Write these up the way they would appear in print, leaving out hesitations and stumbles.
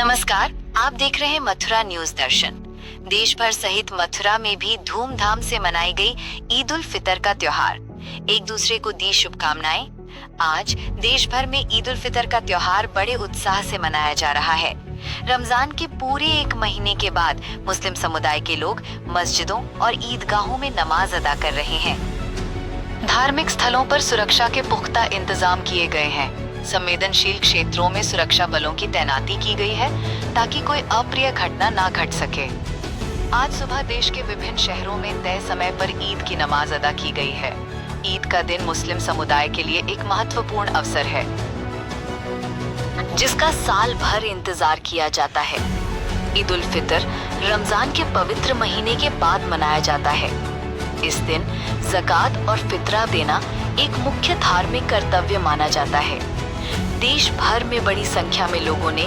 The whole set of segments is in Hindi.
नमस्कार, आप देख रहे हैं मथुरा न्यूज दर्शन। देश भर सहित मथुरा में भी धूमधाम से मनाई गई ईद उल फितर का त्योहार। एक दूसरे को दी शुभकामनाएं। आज देश भर में ईद उल फितर का त्योहार बड़े उत्साह से मनाया जा रहा है। रमजान के पूरे एक महीने के बाद मुस्लिम समुदाय के लोग मस्जिदों और ईदगाहों में नमाज अदा कर रहे हैं। धार्मिक स्थलों पर सुरक्षा के पुख्ता इंतजाम किए गए हैं। संवेदनशील क्षेत्रों में सुरक्षा बलों की तैनाती की गई है ताकि कोई अप्रिय घटना ना घट सके। आज सुबह देश के विभिन्न शहरों में तय समय पर ईद की नमाज अदा की गई है। ईद का दिन मुस्लिम समुदाय के लिए एक महत्वपूर्ण अवसर है जिसका साल भर इंतजार किया जाता है। ईद उल फितर रमजान के पवित्र महीने के बाद मनाया जाता है। इस दिन ज़कात और फितरा देना एक मुख्य धार्मिक कर्तव्य माना जाता है। देश भर में बड़ी संख्या में लोगों ने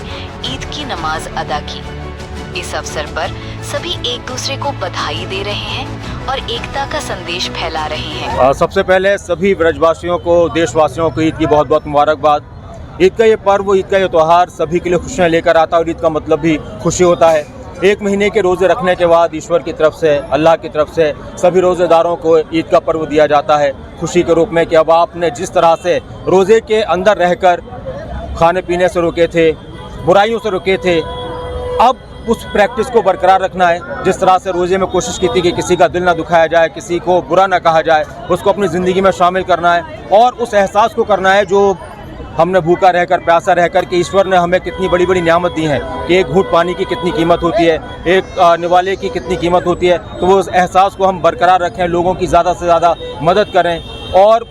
ईद की नमाज अदा की। इस अवसर पर सभी एक दूसरे को बधाई दे रहे हैं और एकता का संदेश फैला रहे हैं। सबसे पहले सभी ब्रजवासियों को, देशवासियों को ईद की बहुत बहुत मुबारकबाद। ईद का ये पर्व, ईद का ये त्यौहार सभी के लिए खुशियाँ लेकर आता है और ईद का मतलब भी खुशी होता है। एक महीने के रोज़े रखने के बाद ईश्वर की तरफ से, अल्लाह की तरफ से सभी रोज़ेदारों को ईद का पर्व दिया जाता है खुशी के रूप में कि अब आपने जिस तरह से रोज़े के अंदर रहकर खाने पीने से रुके थे, बुराइयों से रुके थे, अब उस प्रैक्टिस को बरकरार रखना है। जिस तरह से रोज़े में कोशिश की थी कि किसी का दिल ना दुखाया जाए, किसी को बुरा ना कहा जाए, उसको अपनी ज़िंदगी में शामिल करना है और उस एहसास को करना है जो हमने भूखा रहकर, प्यासा रहकर कि ईश्वर ने हमें कितनी बड़ी बड़ी नियामत दी हैं कि एक घूंट पानी की कितनी कीमत होती है, एक निवाले की कितनी कीमत होती है। तो वो उस एहसास को हम बरकरार रखें, लोगों की ज़्यादा से ज़्यादा मदद करें। और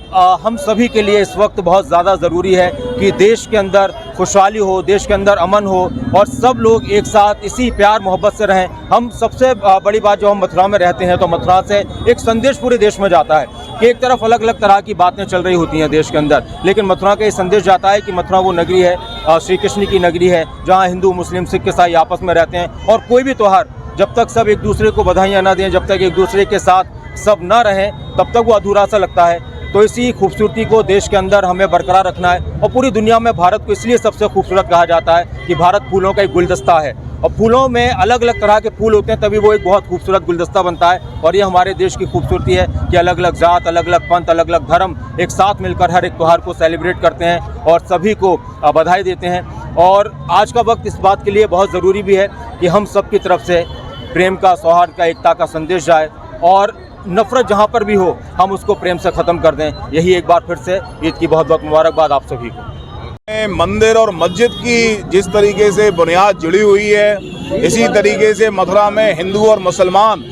हम सभी के लिए इस वक्त बहुत ज़्यादा ज़रूरी है कि देश के अंदर खुशहाली हो, देश के अंदर अमन हो और सब लोग एक साथ इसी प्यार मोहब्बत से रहें। हम सबसे बड़ी बात, जो हम मथुरा में रहते हैं तो मथुरा से एक संदेश पूरे देश में जाता है कि एक तरफ अलग अलग तरह की बातें चल रही होती हैं देश के अंदर, लेकिन मथुरा का ये संदेश जाता है कि मथुरा वो नगरी है, श्री कृष्ण की नगरी है, जहाँ हिंदू, मुस्लिम, सिख, ईसाई आपस में रहते हैं। और कोई भी त्यौहार जब तक सब एक दूसरे को बधाइयाँ ना दें, जब तक एक दूसरे के साथ सब ना रहें, तब तक वो अधूरा सा लगता है। तो इसी खूबसूरती को देश के अंदर हमें बरकरार रखना है। और पूरी दुनिया में भारत को इसलिए सबसे खूबसूरत कहा जाता है कि भारत फूलों का एक गुलदस्ता है और फूलों में अलग अलग तरह के फूल होते हैं, तभी वो एक बहुत खूबसूरत गुलदस्ता बनता है। और ये हमारे देश की खूबसूरती है कि अलग अलग जात, अलग अलग पंथ, अलग अलग धर्म एक साथ मिलकर हर एक त्यौहार को सेलिब्रेट करते हैं और सभी को बधाई देते हैं। और आज का वक्त इस बात के लिए बहुत ज़रूरी भी है कि हम सब की तरफ से प्रेम का, सौहार्द का, एकता का संदेश जाए और नफरत जहाँ पर भी हो हम उसको प्रेम से ख़त्म कर दें। यही एक बार फिर से ईद की बहुत बहुत मुबारकबाद आप सभी को। मंदिर और मस्जिद की जिस तरीके से बुनियाद जुड़ी हुई है, इसी तरीके से मथुरा में हिंदू और मुसलमान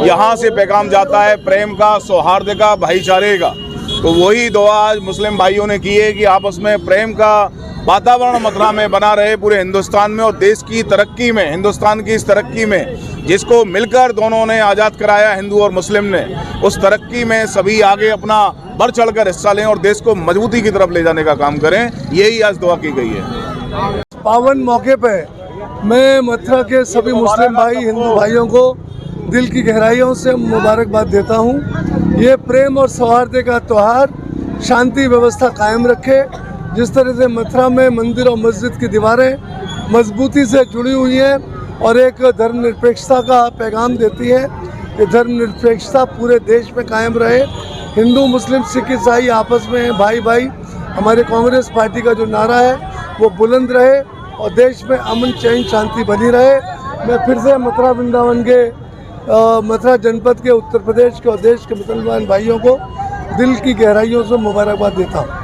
यहाँ से पैगाम जाता है प्रेम का, सौहार्द का, भाईचारे का। तो वही दुआ आज मुस्लिम भाइयों ने की है कि आपस में प्रेम का वातावरण मथुरा में बना रहे पूरे हिंदुस्तान में। और देश की तरक्की में, हिंदुस्तान की इस तरक्की में जिसको मिलकर दोनों ने आज़ाद कराया, हिंदू और मुस्लिम ने, उस तरक्की में सभी आगे अपना बढ़ चढ़कर हिस्सा लें और देश को मजबूती की तरफ ले जाने का काम करें। यही आज दुआ की गई है। पावन मौके पे मैं मथुरा के सभी मुस्लिम भाई, हिंदू भाइयों को दिल की गहराइयों से मुबारकबाद देता हूँ। ये प्रेम और सौहार्द का त्यौहार शांति व्यवस्था कायम रखे। जिस तरह से मथुरा में मंदिर और मस्जिद की दीवारें मजबूती से जुड़ी हुई हैं और एक धर्मनिरपेक्षता का पैगाम देती है कि धर्मनिरपेक्षता पूरे देश में कायम रहे। हिंदू, मुस्लिम, सिख, ईसाई आपस में भाई भाई। हमारे कांग्रेस पार्टी का जो नारा है वो बुलंद रहे और देश में अमन, चैन, शांति बनी रहे। मैं फिर से मथुरा वृंदावन के, मथुरा जनपद के, उत्तर प्रदेश के और देश के मुसलमान भाइयों को दिल की गहराइयों से मुबारकबाद देता हूँ।